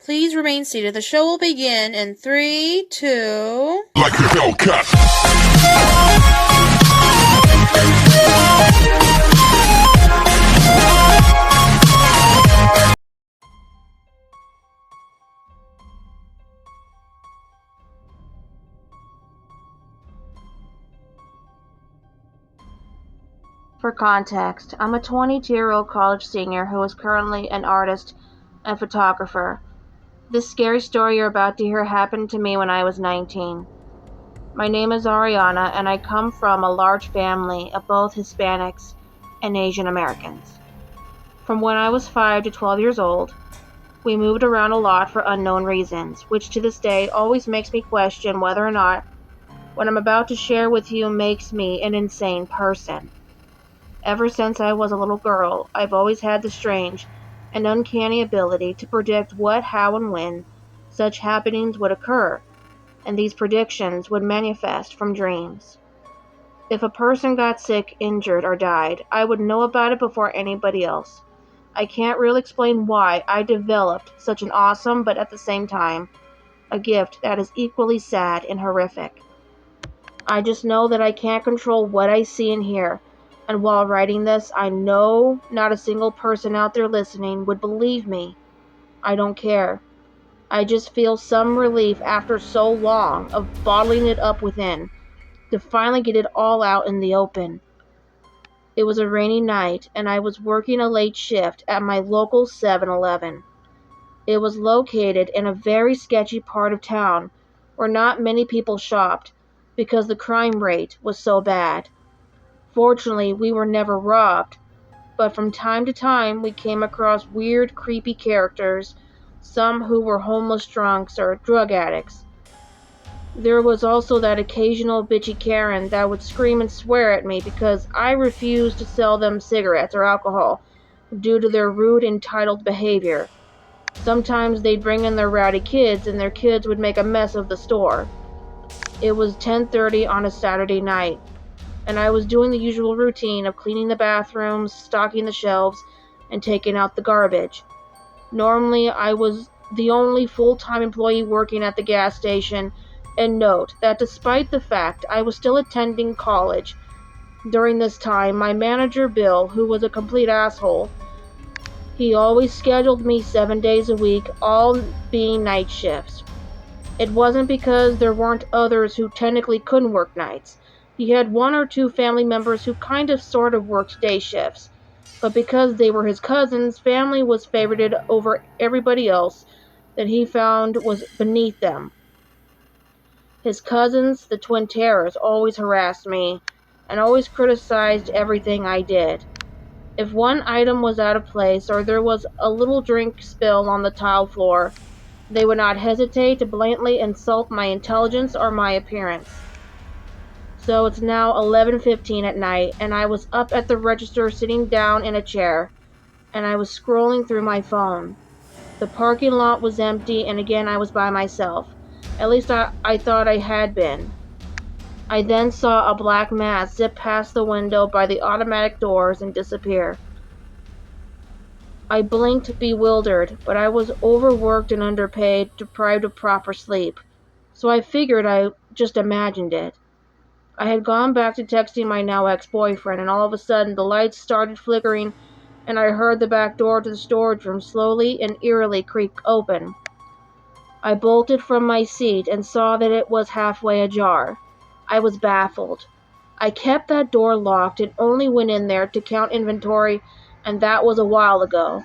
Please remain seated. The show will begin in 3, 2... Like a Hellcat. For context, I'm a 22-year-old college senior who is currently an artist and photographer. This scary story you're about to hear happened to me when I was 19. My name is Ariana, and I come from a large family of both Hispanics and Asian Americans. From when I was 5 to 12 years old, we moved around a lot for unknown reasons, which to this day always makes me question whether or not what I'm about to share with you makes me an insane person. Ever since I was a little girl, I've always had the strange and uncanny ability to predict what, how, and when such happenings would occur, and these predictions would manifest from dreams. If a person got sick, injured, or died, I would know about it before anybody else. I can't really explain why I developed such an awesome, but at the same time, a gift that is equally sad and horrific. I just know that I can't control what I see and hear. And while writing this, I know not a single person out there listening would believe me. I don't care. I just feel some relief after so long of bottling it up within to finally get it all out in the open. It was a rainy night, and I was working a late shift at my local 7-Eleven. It was located in a very sketchy part of town where not many people shopped because the crime rate was so bad. Fortunately, we were never robbed, but from time to time we came across weird, creepy characters, some who were homeless drunks or drug addicts. There was also that occasional bitchy Karen that would scream and swear at me because I refused to sell them cigarettes or alcohol due to their rude, entitled behavior. Sometimes they'd bring in their rowdy kids, and their kids would make a mess of the store. It was 10:30 on a Saturday night, and I was doing the usual routine of cleaning the bathrooms, stocking the shelves, and taking out the garbage. Normally, I was the only full-time employee working at the gas station, and note that despite the fact I was still attending college during this time, my manager, Bill, who was a complete asshole, he always scheduled me 7 days a week, all being night shifts. It wasn't because there weren't others who technically couldn't work nights. He had 1 or 2 family members who kind of sort of worked day shifts, but because they were his cousins, family was favorited over everybody else that he found was beneath them. His cousins, the Twin Terrors, always harassed me and always criticized everything I did. If one item was out of place or there was a little drink spill on the tile floor, they would not hesitate to blatantly insult my intelligence or my appearance. So it's now 11:15 at night, and I was up at the register sitting down in a chair, and I was scrolling through my phone. The parking lot was empty, and again I was by myself. At least I thought I had been. I then saw a black mass zip past the window by the automatic doors and disappear. I blinked, bewildered, but I was overworked and underpaid, deprived of proper sleep, so I figured I just imagined it. I had gone back to texting my now ex-boyfriend, and all of a sudden the lights started flickering, and I heard the back door to the storage room slowly and eerily creak open. I bolted from my seat and saw that it was halfway ajar. I was baffled. I kept that door locked and only went in there to count inventory, and that was a while ago.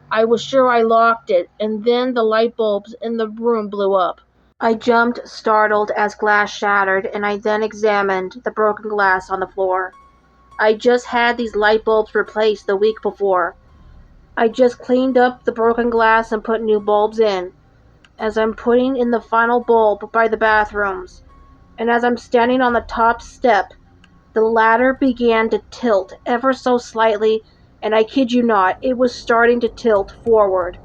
I was sure I locked it, and then the light bulbs in the room blew up. I jumped, startled, as glass shattered, and I then examined the broken glass on the floor. I just had these light bulbs replaced the week before. I just cleaned up the broken glass and put new bulbs in. As I'm putting in the final bulb by the bathrooms, and as I'm standing on the top step, the ladder began to tilt ever so slightly, and I kid you not, it was starting to tilt forward.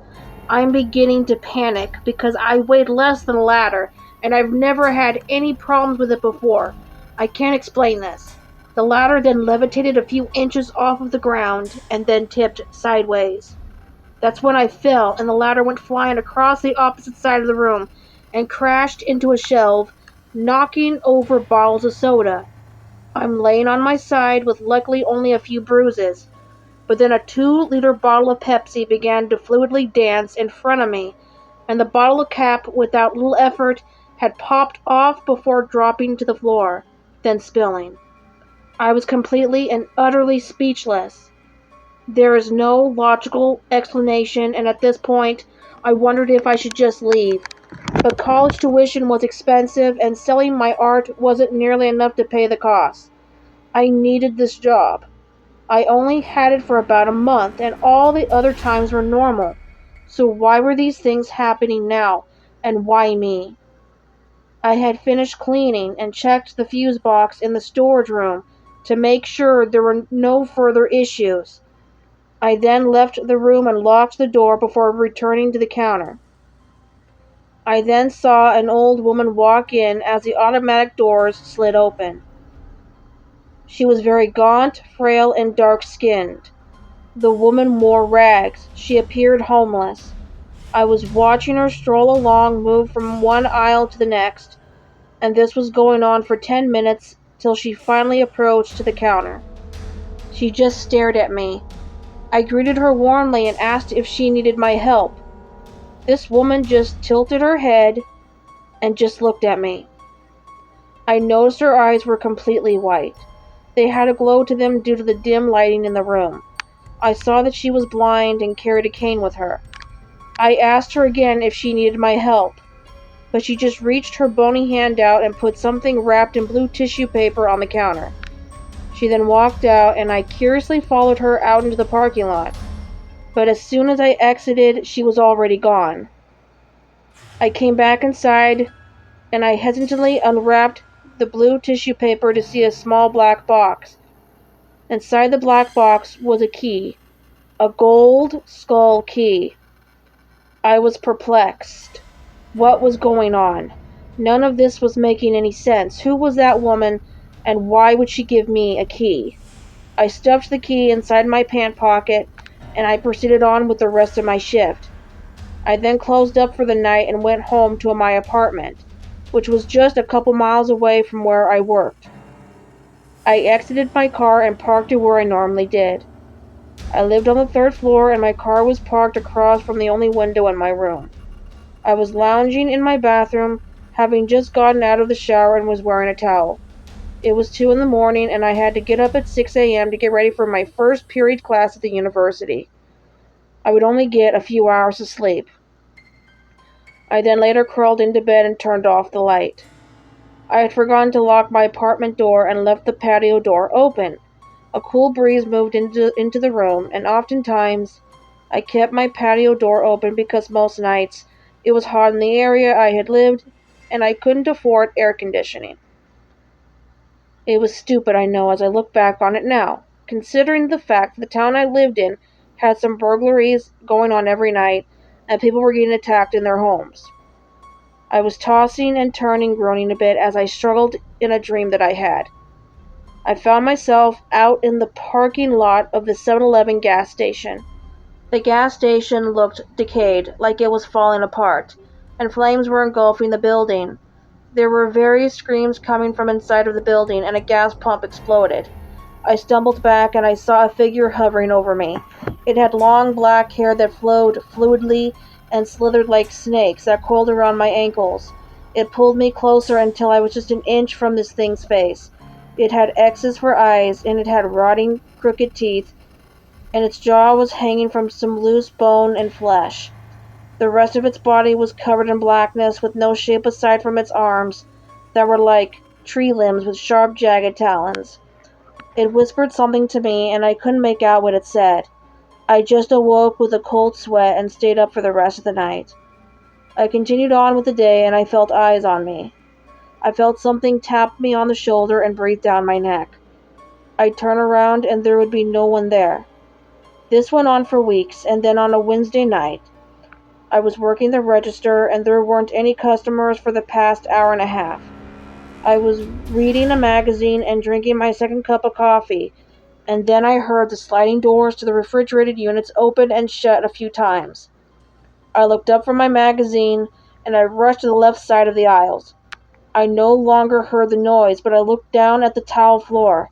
I'm beginning to panic because I weighed less than a ladder, and I've never had any problems with it before. I can't explain this. The ladder then levitated a few inches off of the ground and then tipped sideways. That's when I fell, and the ladder went flying across the opposite side of the room and crashed into a shelf, knocking over bottles of soda. I'm laying on my side with luckily only a few bruises, but then a 2-liter bottle of Pepsi began to fluidly dance in front of me, and the bottle cap, without little effort, had popped off before dropping to the floor, then spilling. I was completely and utterly speechless. There is no logical explanation, and at this point, I wondered if I should just leave. But college tuition was expensive, and selling my art wasn't nearly enough to pay the costs. I needed this job. I only had it for about a month, and all the other times were normal. So why were these things happening now, and why me? I had finished cleaning and checked the fuse box in the storage room to make sure there were no further issues. I then left the room and locked the door before returning to the counter. I then saw an old woman walk in as the automatic doors slid open. She was very gaunt, frail, and dark-skinned. The woman wore rags. She appeared homeless. I was watching her stroll along, move from one aisle to the next, and this was going on for 10 minutes till she finally approached to the counter. She just stared at me. I greeted her warmly and asked if she needed my help. This woman just tilted her head and just looked at me. I noticed her eyes were completely white. They had a glow to them due to the dim lighting in the room. I saw that she was blind and carried a cane with her. I asked her again if she needed my help, but she just reached her bony hand out and put something wrapped in blue tissue paper on the counter. She then walked out, and I curiously followed her out into the parking lot. But as soon as I exited, she was already gone. I came back inside, and I hesitantly unwrapped the blue tissue paper to see a small black box. Inside the black box was a key, a gold skull key. I was perplexed. What was going on? None of this was making any sense. Who was that woman, and why would she give me a key? I stuffed the key inside my pant pocket, and I proceeded on with the rest of my shift. I then closed up for the night and went home to my apartment, which was just a couple miles away from where I worked. I exited my car and parked it where I normally did. I lived on the 3rd floor, and my car was parked across from the only window in my room. I was lounging in my bathroom, having just gotten out of the shower and was wearing a towel. It was 2 in the morning, and I had to get up at 6 a.m. to get ready for my first period class at the university. I would only get a few hours of sleep. I then later crawled into bed and turned off the light. I had forgotten to lock my apartment door and left the patio door open. A cool breeze moved into the room, and oftentimes I kept my patio door open because most nights it was hot in the area I had lived, and I couldn't afford air conditioning. It was stupid, I know, as I look back on it now, considering the fact that the town I lived in had some burglaries going on every night, and people were getting attacked in their homes. I was tossing and turning, groaning a bit as I struggled in a dream that I had. I found myself out in the parking lot of the 7-Eleven gas station. The gas station looked decayed, like it was falling apart, and flames were engulfing the building. There were various screams coming from inside of the building, and a gas pump exploded. I stumbled back, and I saw a figure hovering over me. It had long black hair that flowed fluidly and slithered like snakes that coiled around my ankles. It pulled me closer until I was just an inch from this thing's face. It had X's for eyes, and it had rotting, crooked teeth, and its jaw was hanging from some loose bone and flesh. The rest of its body was covered in blackness, with no shape aside from its arms that were like tree limbs with sharp, jagged talons. It whispered something to me, and I couldn't make out what it said. I just awoke with a cold sweat and stayed up for the rest of the night. I continued on with the day, and I felt eyes on me. I felt something tap me on the shoulder and breathe down my neck. I'd turn around, and there would be no one there. This went on for weeks, and then on a Wednesday night, I was working the register, and there weren't any customers for the past hour and a half. I was reading a magazine and drinking my second cup of coffee and then I heard the sliding doors to the refrigerated units open and shut a few times. I looked up from my magazine, and I rushed to the left side of the aisles. I no longer heard the noise, but I looked down at the tile floor,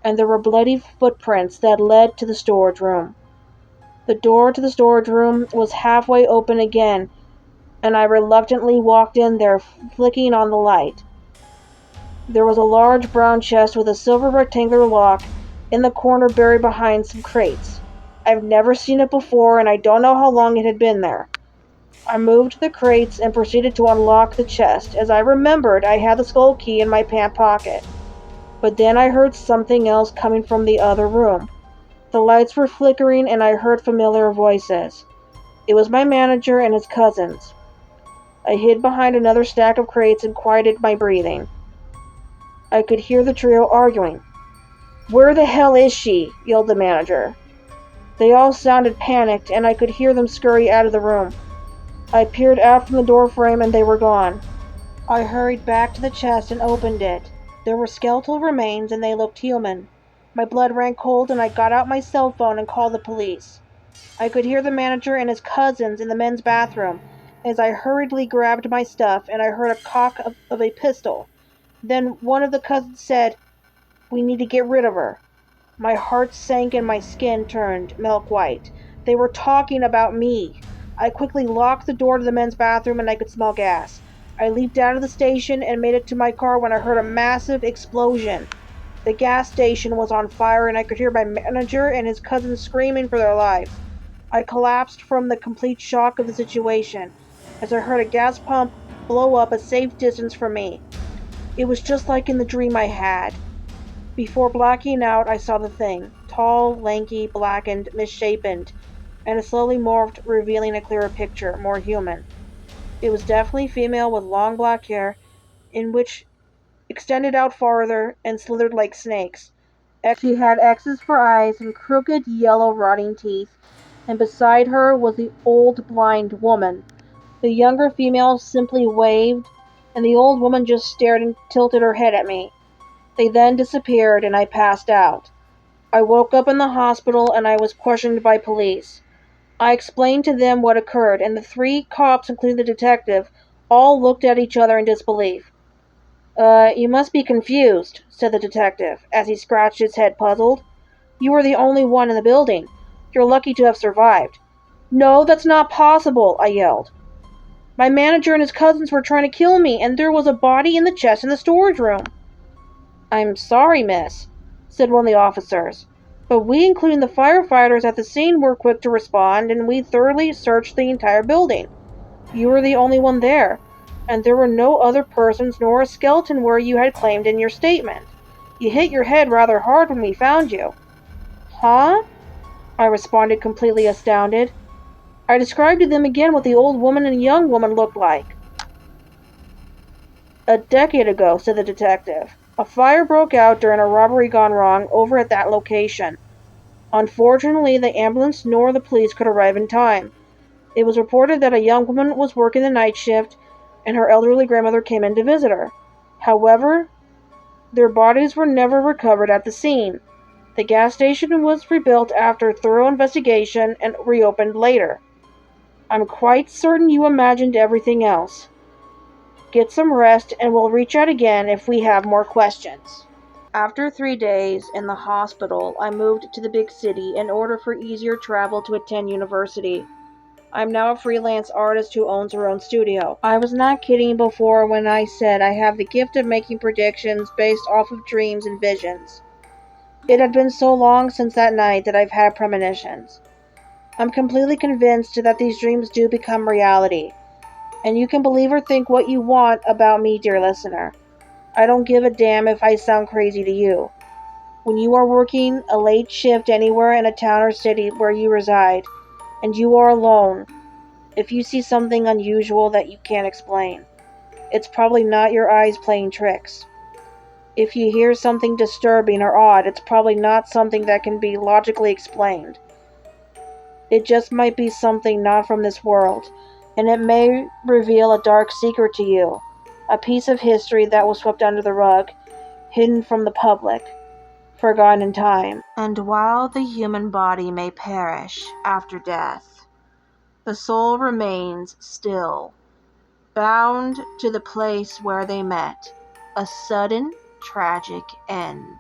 and there were bloody footprints that led to the storage room. The door to the storage room was halfway open again, and I reluctantly walked in there, flicking on the light. There was a large brown chest with a silver rectangular lock in the corner buried behind some crates. I've never seen it before, and I don't know how long it had been there. I moved the crates and proceeded to unlock the chest, as I remembered I had the skull key in my pant pocket. But then I heard something else coming from the other room. The lights were flickering, and I heard familiar voices. It was my manager and his cousins. I hid behind another stack of crates and quieted my breathing. I could hear the trio arguing. "Where the hell is she?" yelled the manager. They all sounded panicked, and I could hear them scurry out of the room. I peered out from the doorframe, and they were gone. I hurried back to the chest and opened it. There were skeletal remains, and they looked human. My blood ran cold, and I got out my cell phone and called the police. I could hear the manager and his cousins in the men's bathroom as I hurriedly grabbed my stuff, and I heard a cock of a pistol. Then one of the cousins said, "We need to get rid of her." My heart sank and my skin turned milk white. They were talking about me. I quickly locked the door to the men's bathroom, and I could smell gas. I leaped out of the station and made it to my car when I heard a massive explosion. The gas station was on fire, and I could hear my manager and his cousins screaming for their lives. I collapsed from the complete shock of the situation as I heard a gas pump blow up a safe distance from me. It was just like in the dream I had. Before blacking out, I saw the thing. Tall, lanky, blackened, misshapen, and it slowly morphed, revealing a clearer picture, more human. It was definitely female with long black hair, in which extended out farther and slithered like snakes. She had X's for eyes and crooked, yellow, rotting teeth, and beside her was the old blind woman. The younger female simply waved, and the old woman just stared and tilted her head at me. They then disappeared, and I passed out. I woke up in the hospital, and I was questioned by police. I explained to them what occurred, and the three cops, including the detective, all looked at each other in disbelief. You must be confused," said the detective, as he scratched his head puzzled. "You were the only one in the building. You're lucky to have survived." "No, that's not possible," I yelled. "My manager and his cousins were trying to kill me, and there was a body in the chest in the storage room." "I'm sorry, miss," said one of the officers, "but we, including the firefighters at the scene, were quick to respond, and we thoroughly searched the entire building. You were the only one there, and there were no other persons nor a skeleton where you had claimed in your statement. You hit your head rather hard when we found you." "Huh?" I responded, completely astounded. I described to them again what the old woman and young woman looked like. "A decade ago," said the detective, "a fire broke out during a robbery gone wrong over at that location. Unfortunately, the ambulance nor the police could arrive in time. It was reported that a young woman was working the night shift, and her elderly grandmother came in to visit her. However, their bodies were never recovered at the scene. The gas station was rebuilt after thorough investigation and reopened later. I'm quite certain you imagined everything else. Get some rest, and we'll reach out again if we have more questions." After 3 days in the hospital, I moved to the big city in order for easier travel to attend university. I'm now a freelance artist who owns her own studio. I was not kidding before when I said I have the gift of making predictions based off of dreams and visions. It had been so long since that night that I've had premonitions. I'm completely convinced that these dreams do become reality. And you can believe or think what you want about me, dear listener. I don't give a damn if I sound crazy to you. When you are working a late shift anywhere in a town or city where you reside, and you are alone, if you see something unusual that you can't explain, it's probably not your eyes playing tricks. If you hear something disturbing or odd, it's probably not something that can be logically explained. It just might be something not from this world, and it may reveal a dark secret to you, a piece of history that was swept under the rug, hidden from the public. forgotten in time. And while the human body may perish after death, the soul remains still, bound to the place where they met, a sudden, tragic end.